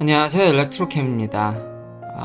안녕하세요, 엘렉트로캠입니다.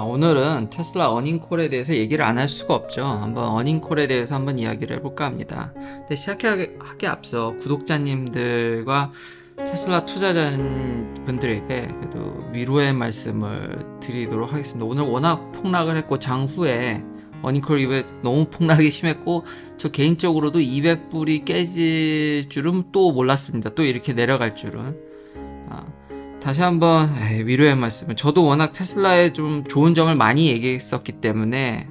오늘은 테슬라 어닝콜에 대해서 얘기를 안 할 수가 없죠. 한번 어닝콜에 대해서 한번 이야기를 해볼까 합니다. 근데 시작하기 앞서 구독자님들과 테슬라 투자자분들에게 그래도 위로의 말씀을 드리도록 하겠습니다. 오늘 워낙 폭락을 했고 장후에 어닝콜 이후에 너무 폭락이 심했고 저 개인적으로도 200불이 깨질 줄은 또 몰랐습니다. 또 이렇게 내려갈 줄은. 다시 한번 위로의 말씀을, 저도 워낙 테슬라의 좀 좋은 점을 많이 얘기했었기 때문에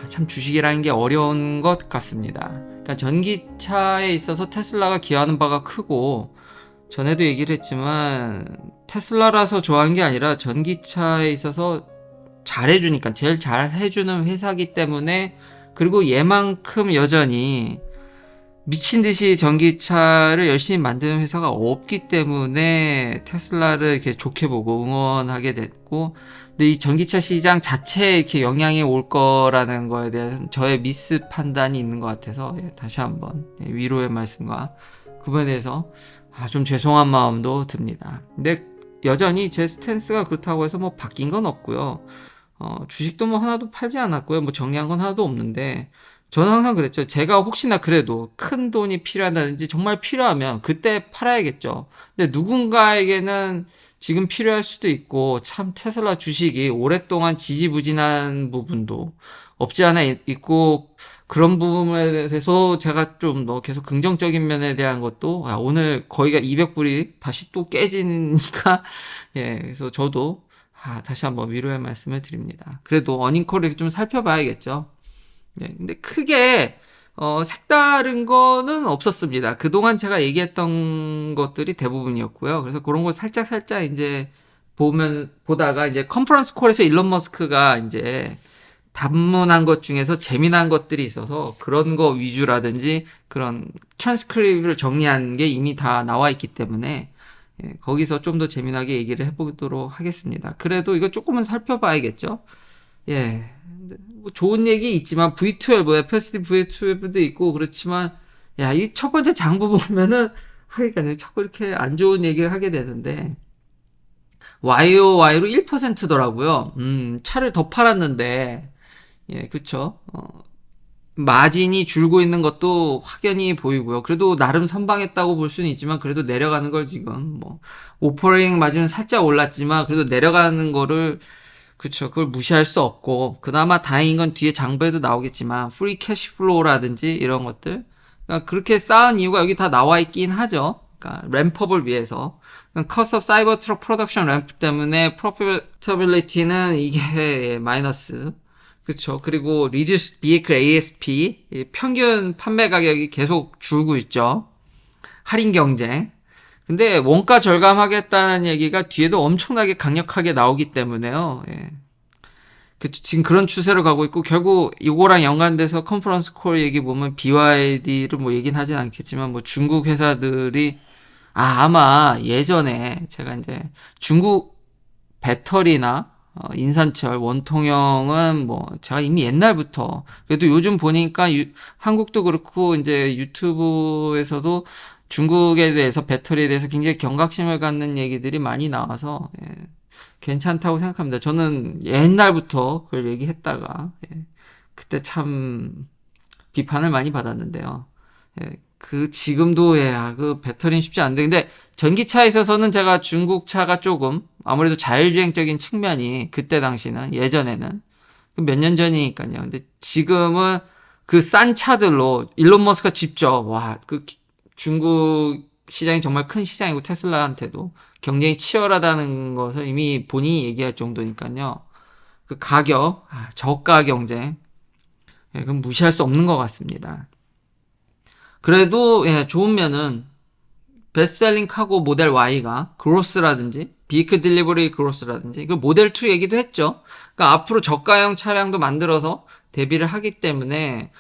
참 주식이라는 게 어려운 것 같습니다. 그러니까 전기차에 있어서 테슬라가 기여하는 바가 크고, 전에도 얘기를 했지만 테슬라라서 좋아하는 게 아니라 전기차에 있어서 잘해주니까, 제일 잘해주는 회사기 때문에, 그리고 얘만큼 여전히 미친듯이 전기차를 열심히 만드는 회사가 없기 때문에 테슬라를 이렇게 좋게 보고 응원하게 됐고, 근데 이 전기차 시장 자체에 이렇게 영향이 올 거라는 거에 대한 저의 미스 판단이 있는 것 같아서, 다시 한번 위로의 말씀과 그분에 대해서 좀 죄송한 마음도 듭니다. 근데 여전히 제 스탠스가 그렇다고 해서 뭐 바뀐 건 없고요. 주식도 뭐 하나도 팔지 않았고요. 뭐 정리한 건 하나도 없는데, 저는 항상 그랬죠. 제가 혹시나 그래도 큰 돈이 필요하다든지 정말 필요하면 그때 팔아야겠죠. 근데 누군가에게는 지금 필요할 수도 있고, 참 테슬라 주식이 오랫동안 지지부진한 부분도 없지 않아 있고, 그런 부분에 대해서 제가 좀 더 계속 긍정적인 면에 대한 것도, 오늘 거의가 200불이 다시 또 깨지니까 그래서 저도 다시 한번 위로의 말씀을 드립니다. 그래도 어닝콜을 좀 살펴봐야겠죠. 근데 크게 색다른 거는 없었습니다. 그동안 제가 얘기했던 것들이 대부분이었고요. 그래서 그런 거 살짝 이제 보다가 이제 컨퍼런스 콜에서 일론 머스크가 이제 답문한 것 중에서 재미난 것들이 있어서 그런 거 위주라든지 그런 트랜스크립을 정리한 게 이미 다 나와 있기 때문에 거기서 좀 더 재미나게 얘기를 해보도록 하겠습니다. 그래도 이거 조금은 살펴봐야겠죠. 뭐 좋은 얘기 있지만 V12, FSD V12도 있고 그렇지만, 이 첫 번째 장부 보면은 하니까 자꾸 이렇게 안 좋은 얘기를 하게 되는데, YOY로 1%더라고요. 차를 더 팔았는데, 그쵸. 마진이 줄고 있는 것도 확연히 보이고요. 그래도 나름 선방했다고 볼 수는 있지만, 그래도 내려가는 걸 지금, 뭐, 오퍼레이팅 마진은 살짝 올랐지만, 그래도 내려가는 거를, 그쵸. 그걸 무시할 수 없고, 그나마 다행인 건 뒤에 장부에도 나오겠지만, 프리 캐시플로우라든지 이런 것들. 그러니까 그렇게 쌓은 이유가 여기 다 나와 있긴 하죠. 그러니까 램프업을 위해서. 커스 오브 사이버 트럭 프로덕션 램프 때문에 프로피터빌리티는 이게 마이너스. 그쵸. 그리고 리듀스 비에이클 ASP, 평균 판매 가격이 계속 줄고 있죠. 할인 경쟁. 근데 원가 절감하겠다는 얘기가 뒤에도 엄청나게 강력하게 나오기 때문에요. 지금 그런 추세로 가고 있고, 결국 이거랑 연관돼서 컨퍼런스 콜 얘기 보면 BYD를 뭐 얘기는 하진 않겠지만, 뭐 중국 회사들이, 아마 예전에 제가 이제 중국 배터리나 인산철, 원통형은 뭐 제가 이미 옛날부터, 그래도 요즘 보니까 한국도 그렇고 이제 유튜브에서도 중국에 대해서, 배터리에 대해서 굉장히 경각심을 갖는 얘기들이 많이 나와서 괜찮다고 생각합니다. 저는 옛날부터 그걸 얘기했다가 그때 참 비판을 많이 받았는데요. 지금도 그 배터리는 쉽지 않은데, 근데 전기차에 있어서는 제가 중국 차가 조금 아무래도 자율주행적인 측면이, 그때 당시는, 예전에는 몇 년 전이니까요. 근데 지금은 그 싼 차들로 일론 머스크가 직접, 그 중국 시장이 정말 큰 시장이고 테슬라한테도 경쟁이 치열하다는 것을 이미 본인이 얘기할 정도니까요. 그 가격, 저가 경쟁, 그건 무시할 수 없는 것 같습니다. 그래도 좋은 면은 베스트셀링 카고 모델 Y가 그로스라든지 비이클 딜리버리 그로스라든지, 그 모델 2 얘기도 했죠. 그러니까 앞으로 저가형 차량도 만들어서 대비를 하기 때문에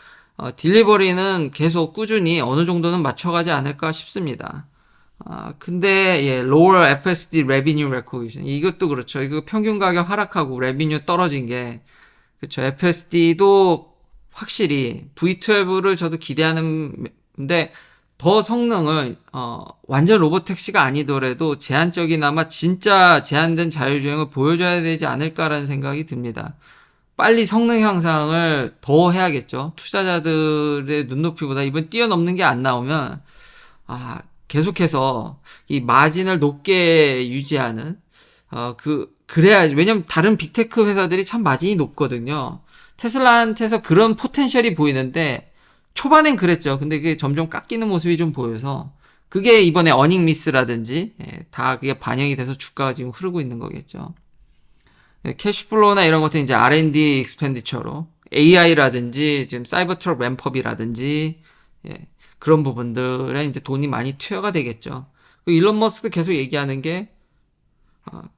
딜리버리는 계속 꾸준히 어느 정도는 맞춰가지 않을까 싶습니다. 근데 lower FSD revenue recognition, 이것도 그렇죠. 이거 평균 가격 하락하고 레비뉴 떨어진 게, 그렇죠. FSD도 확실히 V12를 저도 기대하는데 더 성능을 완전 로보택시가 아니더라도 제한적이나마 진짜 제한된 자율주행을 보여줘야 되지 않을까라는 생각이 듭니다. 빨리 성능 향상을 더 해야겠죠. 투자자들의 눈높이보다 이번 뛰어넘는 게 안 나오면 계속해서 이 마진을 높게 유지하는 그래야지. 왜냐면 다른 빅테크 회사들이 참 마진이 높거든요. 테슬라한테서 그런 포텐셜이 보이는데 초반엔 그랬죠. 근데 그게 점점 깎이는 모습이 좀 보여서 그게 이번에 어닝 미스라든지 다 그게 반영이 돼서 주가가 지금 흐르고 있는 거겠죠. 캐시플로우나 이런 것도 이제 R&D 익스펜디처로 AI라든지 지금 사이버 트럭 램프업이라든지 그런 부분들에 이제 돈이 많이 투여가 되겠죠. 일론 머스크도 계속 얘기하는 게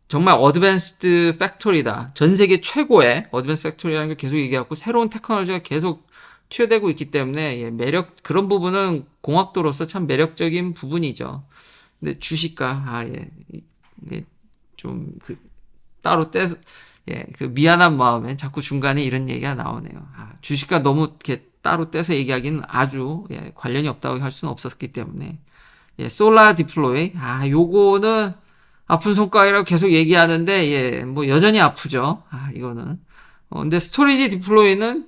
정말 어드밴스드 팩토리다. 전 세계 최고의 어드밴스드 팩토리라는 걸 계속 얘기하고 새로운 테크놀로지가 계속 투여되고 있기 때문에 그런 부분은 공학도로서 참 매력적인 부분이죠. 근데 주식가 좀 따로 떼서 그 미안한 마음에 자꾸 중간에 이런 얘기가 나오네요. 주식가 너무 이렇게 따로 떼서 얘기하기는 아주 관련이 없다고 할 수는 없었기 때문에 솔라 디플로이 요거는 아픈 손가락이라고 계속 얘기하는데 뭐 여전히 아프죠. 이거는 근데 스토리지 디플로이는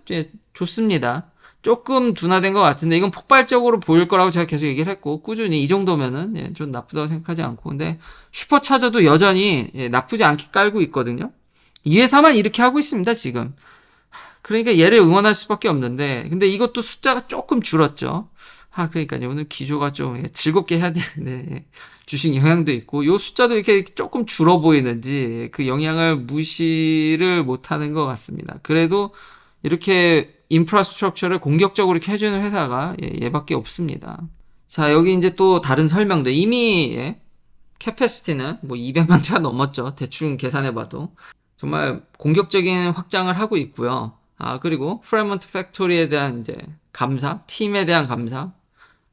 좋습니다. 조금 둔화된 것 같은데 이건 폭발적으로 보일 거라고 제가 계속 얘기를 했고 꾸준히 이 정도면은 좀 나쁘다고 생각하지 않고 근데 슈퍼차저도 여전히 나쁘지 않게 깔고 있거든요. 이 회사만 이렇게 하고 있습니다 지금. 그러니까 얘를 응원할 수밖에 없는데 근데 이것도 숫자가 조금 줄었죠. 그러니까요. 오늘 기조가 좀 즐겁게 해야 되는데 주식 영향도 있고 요 숫자도 이렇게 조금 줄어 보이는지 그 영향을 무시를 못하는 것 같습니다. 그래도 이렇게 인프라스트럭처를 공격적으로 이렇게 해주는 회사가 얘밖에 없습니다. 자 여기 이제 또 다른 설명도 이미 캐패시티는 뭐 200만 대가 넘었죠. 대충 계산해봐도 정말 공격적인 확장을 하고 있고요. 그리고 프레먼트 팩토리에 대한 이제 팀에 대한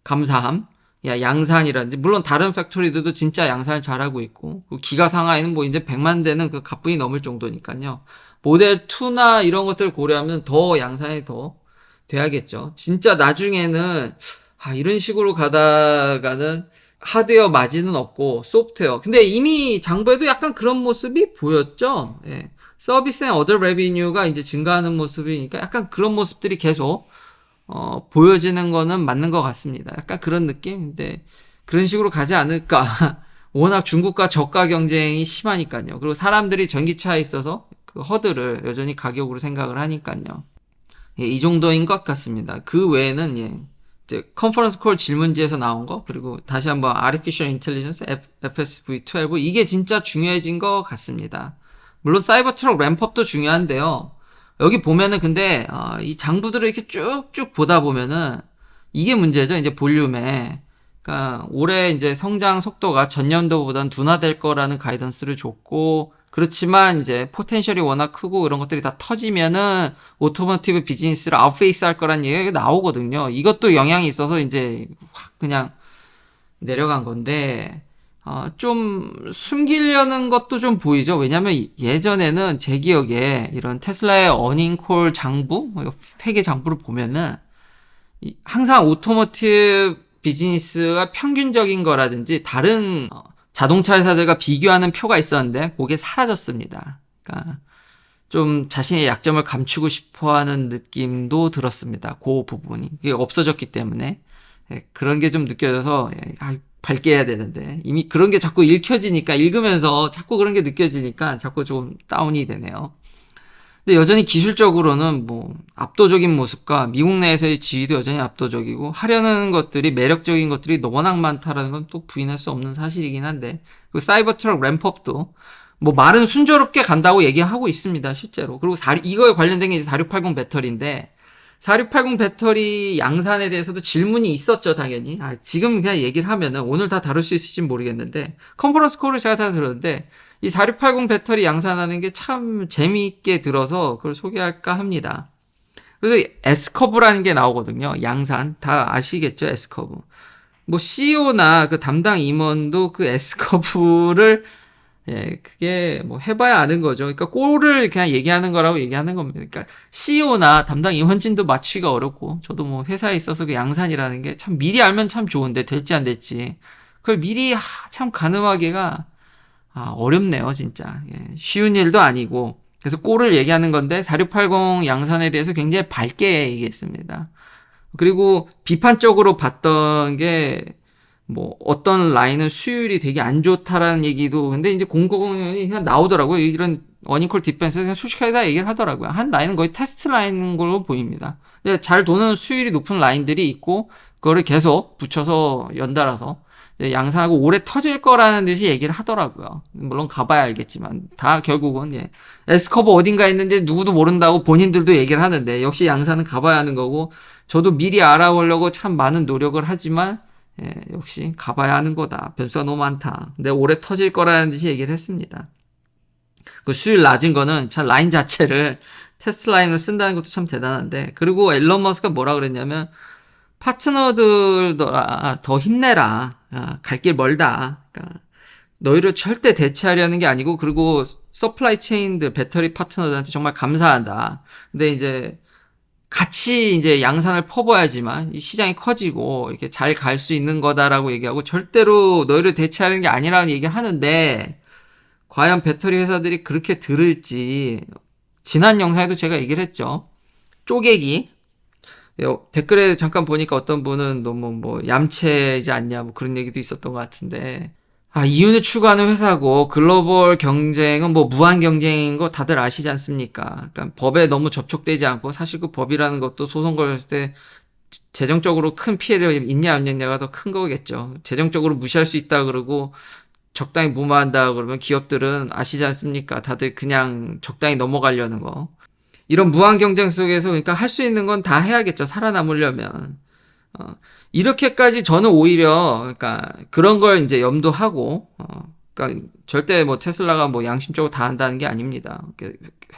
감사함, 양산이라든지 물론 다른 팩토리들도 진짜 양산을 잘하고 있고 기가 상하에는 뭐 이제 100만 대는 그 가뿐히 넘을 정도니까요. 모델 2나 이런 것들을 고려하면 더 양산이 더 돼야겠죠. 진짜 나중에는 이런 식으로 가다가는 하드웨어 마진은 없고 소프트웨어. 근데 이미 장부에도 약간 그런 모습이 보였죠. 서비스 앤 어더 레비뉴가 이제 증가하는 모습이니까 약간 그런 모습들이 계속 보여지는 거는 맞는 것 같습니다. 약간 그런 느낌인데 그런 식으로 가지 않을까. 워낙 중국과 저가 경쟁이 심하니까요. 그리고 사람들이 전기차에 있어서 그 허들을 여전히 가격으로 생각을 하니까요. 이 정도인 것 같습니다. 그 외에는 이제 컨퍼런스 콜 질문지에서 나온 거 그리고 다시 한번 Artificial Intelligence FSV12 이게 진짜 중요해진 것 같습니다. 물론 사이버 트럭 램프업도 중요한데요. 여기 보면은 근데 이 장부들을 이렇게 쭉쭉 보다 보면은 이게 문제죠. 이제 볼륨에 그러니까 올해 이제 성장 속도가 전년도보다는 둔화될 거라는 가이던스를 줬고 그렇지만 이제 포텐셜이 워낙 크고 이런 것들이 다 터지면은 오토모티브 비즈니스를 아웃페이스 할 거란 얘기가 나오거든요. 이것도 영향이 있어서 이제 확 그냥 내려간 건데 좀 숨기려는 것도 좀 보이죠. 왜냐면 예전에는 제 기억에 이런 테슬라의 어닝콜 장부, 회계 장부를 보면은 항상 오토모티브 비즈니스가 평균적인 거라든지 다른 자동차 회사들과 비교하는 표가 있었는데 그게 사라졌습니다. 그러니까 좀 자신의 약점을 감추고 싶어 하는 느낌도 들었습니다. 그 부분이. 그게 없어졌기 때문에. 그런 게 좀 느껴져서 밝게 해야 되는데 이미 그런 게 자꾸 읽혀지니까 읽으면서 자꾸 그런 게 느껴지니까 자꾸 좀 다운이 되네요. 근데 여전히 기술적으로는 뭐 압도적인 모습과 미국 내에서의 지위도 여전히 압도적이고 하려는 것들이 매력적인 것들이 워낙 많다라는 건 또 부인할 수 없는 사실이긴 한데 그 사이버 트럭 램프업도 뭐 말은 순조롭게 간다고 얘기하고 있습니다 실제로. 그리고 이거에 관련된 게 이제 4680 배터리인데 4680 배터리 양산에 대해서도 질문이 있었죠, 당연히. 지금 그냥 얘기를 하면은 오늘 다 다룰 수 있을지 모르겠는데, 컨퍼런스 콜을 제가 다 들었는데, 이 4680 배터리 양산하는 게 참 재미있게 들어서 그걸 소개할까 합니다. 그래서 S커브라는 게 나오거든요. 양산. 다 아시겠죠, S커브. 뭐 CEO나 그 담당 임원도 그 S커브를 예, 그게 뭐 해봐야 아는 거죠. 그러니까 꼴을 그냥 얘기하는 거라고 얘기하는 겁니다. 그러니까 CEO나 담당 임원진도 맞추기가 어렵고, 저도 뭐 회사에 있어서 그 양산이라는 게 참 미리 알면 참 좋은데 될지 안 될지 그걸 미리 참 가늠하기가 어렵네요, 진짜. 예, 쉬운 일도 아니고. 그래서 꼴을 얘기하는 건데 4680 양산에 대해서 굉장히 밝게 얘기했습니다. 그리고 비판적으로 봤던 게 뭐 어떤 라인은 수율이 되게 안 좋다라는 얘기도, 근데 이제 공공연히 그냥 나오더라고요. 이런 어닝콜 디펜스 그냥 솔직하게 다 얘기를 하더라고요. 한 라인은 거의 테스트 라인인 걸로 보입니다. 근데 잘 도는 수율이 높은 라인들이 있고 그거를 계속 붙여서 연달아서 양산하고 오래 터질 거라는 듯이 얘기를 하더라고요. 물론 가봐야 알겠지만 다 결국은 S커브 어딘가 있는데 누구도 모른다고 본인들도 얘기를 하는데, 역시 양산은 가봐야 하는 거고, 저도 미리 알아보려고 참 많은 노력을 하지만 역시 가봐야 하는 거다. 변수가 너무 많다. 근데 오래 터질 거라는 듯이 얘기를 했습니다. 그 수율 낮은 거는 참 라인 자체를 테스트 라인으로 쓴다는 것도 참 대단한데, 그리고 앨런 머스크가 뭐라 그랬냐면 파트너들 더 힘내라. 갈 길 멀다. 그러니까 너희를 절대 대체하려는 게 아니고, 그리고 서플라이 체인들 배터리 파트너들한테 정말 감사하다. 근데 이제 같이 이제 양산을 퍼봐야지만 이 시장이 커지고 이렇게 잘 갈 수 있는 거다라고 얘기하고, 절대로 너희를 대체하는 게 아니라는 얘기를 하는데, 과연 배터리 회사들이 그렇게 들을지. 지난 영상에도 제가 얘기를 했죠. 쪼개기. 댓글에 잠깐 보니까 어떤 분은 너무 뭐 얌체이지 않냐 뭐 그런 얘기도 있었던 것 같은데, 이윤을 추구하는 회사고 글로벌 경쟁은 뭐 무한 경쟁인 거 다들 아시지 않습니까? 그러니까 법에 너무 접촉되지 않고, 사실 그 법이라는 것도 소송 걸렸을 때 재정적으로 큰 피해를 입냐 안 입냐가 더 큰 거겠죠. 재정적으로 무시할 수 있다 그러고 적당히 무마한다 그러면 기업들은 아시지 않습니까? 다들 그냥 적당히 넘어가려는 거. 이런 무한 경쟁 속에서 그러니까 할 수 있는 건 다 해야겠죠. 살아남으려면. 어, 이렇게까지 저는 오히려, 그러니까 그런 걸 이제 염두하고, 그러니까 절대 뭐 테슬라가 뭐 양심적으로 다 한다는 게 아닙니다.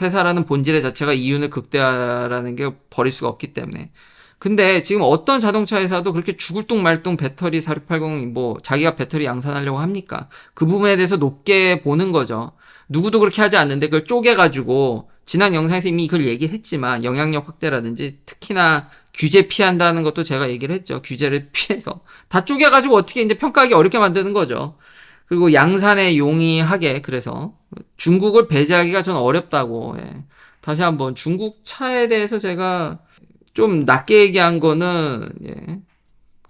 회사라는 본질의 자체가 이윤을 극대화라는 게 버릴 수가 없기 때문에. 근데 지금 어떤 자동차 회사도 그렇게 죽을 둥 말 둥 배터리 4680 뭐 자기가 배터리 양산하려고 합니까? 그 부분에 대해서 높게 보는 거죠. 누구도 그렇게 하지 않는데 그걸 쪼개가지고, 지난 영상에서 이미 그걸 얘기를 했지만 영향력 확대라든지 특히나 규제 피한다는 것도 제가 얘기를 했죠. 규제를 피해서 다 쪼개가지고 어떻게 이제 평가하기 어렵게 만드는 거죠. 그리고 양산에 용이하게, 그래서 중국을 배제하기가 전 어렵다고. 다시 한번 중국 차에 대해서 제가 좀 낮게 얘기한 거는,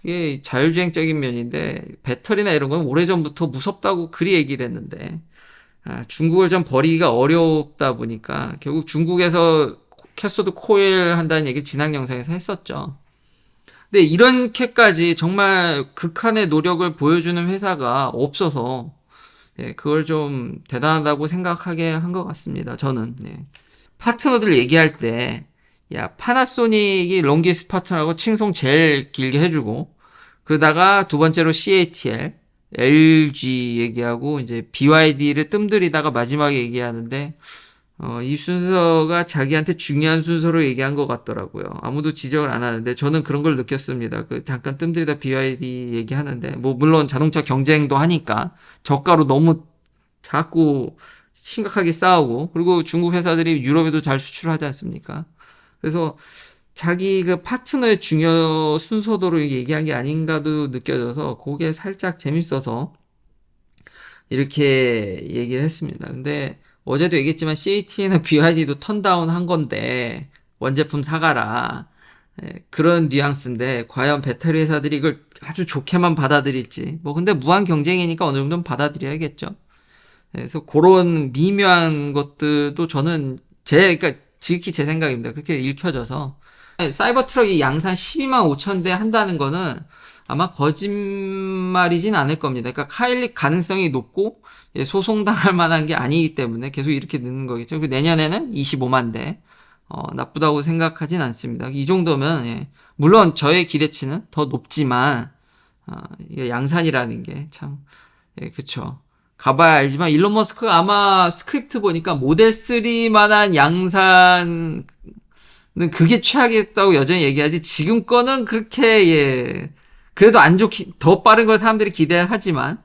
그게 자율주행적인 면인데 배터리나 이런 건 오래전부터 무섭다고 그리 얘기를 했는데, 중국을 좀 버리기가 어렵다 보니까 결국 중국에서 캐소드 코일 한다는 얘기 지난 영상에서 했었죠. 근데 이렇게까지 정말 극한의 노력을 보여주는 회사가 없어서 그걸 좀 대단하다고 생각하게 한 것 같습니다. 저는. 파트너들 얘기할 때, 야, 파나소닉이 롱기스 파트너라고 칭송 제일 길게 해주고, 그러다가 두 번째로 CATL, LG 얘기하고 이제 BYD를 뜸들이다가 마지막에 얘기하는데, 이 순서가 자기한테 중요한 순서로 얘기한 것 같더라고요. 아무도 지적을 안 하는데 저는 그런 걸 느꼈습니다. 그 잠깐 뜸들이다 BYD 얘기하는데, 뭐 물론 자동차 경쟁도 하니까 저가로 너무 자꾸 심각하게 싸우고, 그리고 중국 회사들이 유럽에도 잘 수출하지 않습니까? 그래서 자기 그 파트너의 중요 순서도로 얘기한 게 아닌가도 느껴져서 그게 살짝 재밌어서 이렇게 얘기를 했습니다. 근데 어제도 얘기했지만 CAT나 BYD도 턴다운 한 건데 원제품 사가라. 그런 뉘앙스인데 과연 배터리 회사들이 이걸 아주 좋게만 받아들일지. 뭐 근데 무한 경쟁이니까 어느 정도는 받아들여야겠죠. 그래서 그런 미묘한 것들도 저는 그러니까 지극히 제 생각입니다. 그렇게 읽혀져서 사이버 트럭이 양산 12만 5천 대 한다는 거는 아마 거짓말이진 않을 겁니다. 그러니까 카일릭 가능성이 높고 소송당할 만한 게 아니기 때문에 계속 이렇게 늦는 거겠죠. 그리고 내년에는 25만 대. 나쁘다고 생각하진 않습니다. 이 정도면 물론 저의 기대치는 더 높지만, 이게 양산이라는 게 참, 그쵸. 가봐야 알지만 일론 머스크가 아마 스크립트 보니까 모델 3만한 양산은 그게 최악이었다고 여전히 얘기하지, 지금 거는 그렇게 그래도 안 좋기 더 빠른 걸 사람들이 기대하지만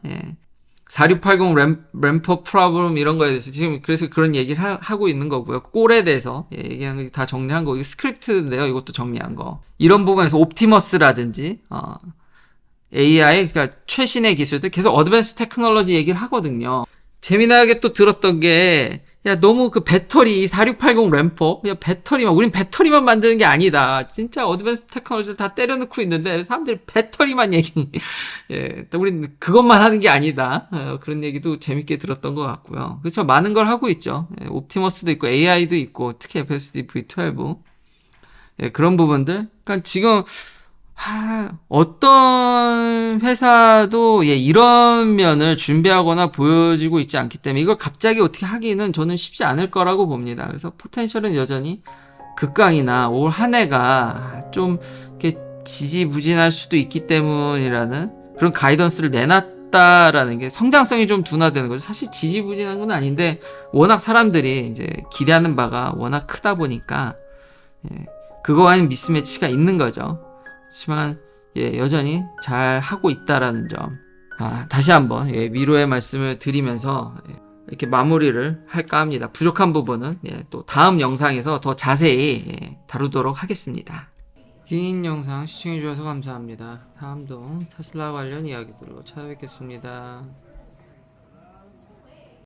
4680 램퍼 프로블럼 이런 거에 대해서 지금 그래서 그런 얘기를 하고 있는 거고요. 꼴에 대해서 얘기한 거 다 정리한 거. 이거 스크립트인데요. 이것도 정리한 거. 이런 부분에서 옵티머스라든지 AI, 그러니까 최신의 기술들 계속 어드밴스 테크놀로지 얘기를 하거든요. 재미나게 또 들었던 게, 야, 너무 그 배터리, 4680 램퍼, 야, 배터리만, 우린 배터리만 만드는 게 아니다. 진짜 어드밴스 테크놀로지를 다 때려넣고 있는데, 사람들이 배터리만 얘기, 예, 또 우린 그것만 하는 게 아니다. 그런 얘기도 재밌게 들었던 것 같고요. 그렇죠. 많은 걸 하고 있죠. 예, 옵티머스도 있고, AI도 있고, 특히 FSD V12. 예, 그런 부분들. 그러니까 지금, 어떤 회사도 이런 면을 준비하거나 보여지고 있지 않기 때문에 이걸 갑자기 어떻게 하기는 저는 쉽지 않을 거라고 봅니다. 그래서 포텐셜은 여전히 극강이나 올 한 해가 좀 이렇게 지지부진할 수도 있기 때문이라는 그런 가이던스를 내놨다라는 게 성장성이 좀 둔화되는 거죠. 사실 지지부진한 건 아닌데 워낙 사람들이 이제 기대하는 바가 워낙 크다 보니까 그거와는 미스매치가 있는 거죠. 하지만 여전히 잘 하고 있다라는 점 다시 한번 위로의 말씀을 드리면서 이렇게 마무리를 할까 합니다. 부족한 부분은 또 다음 영상에서 더 자세히 다루도록 하겠습니다. 긴 영상 시청해주셔서 감사합니다. 다음도 테슬라 관련 이야기들로 찾아뵙겠습니다.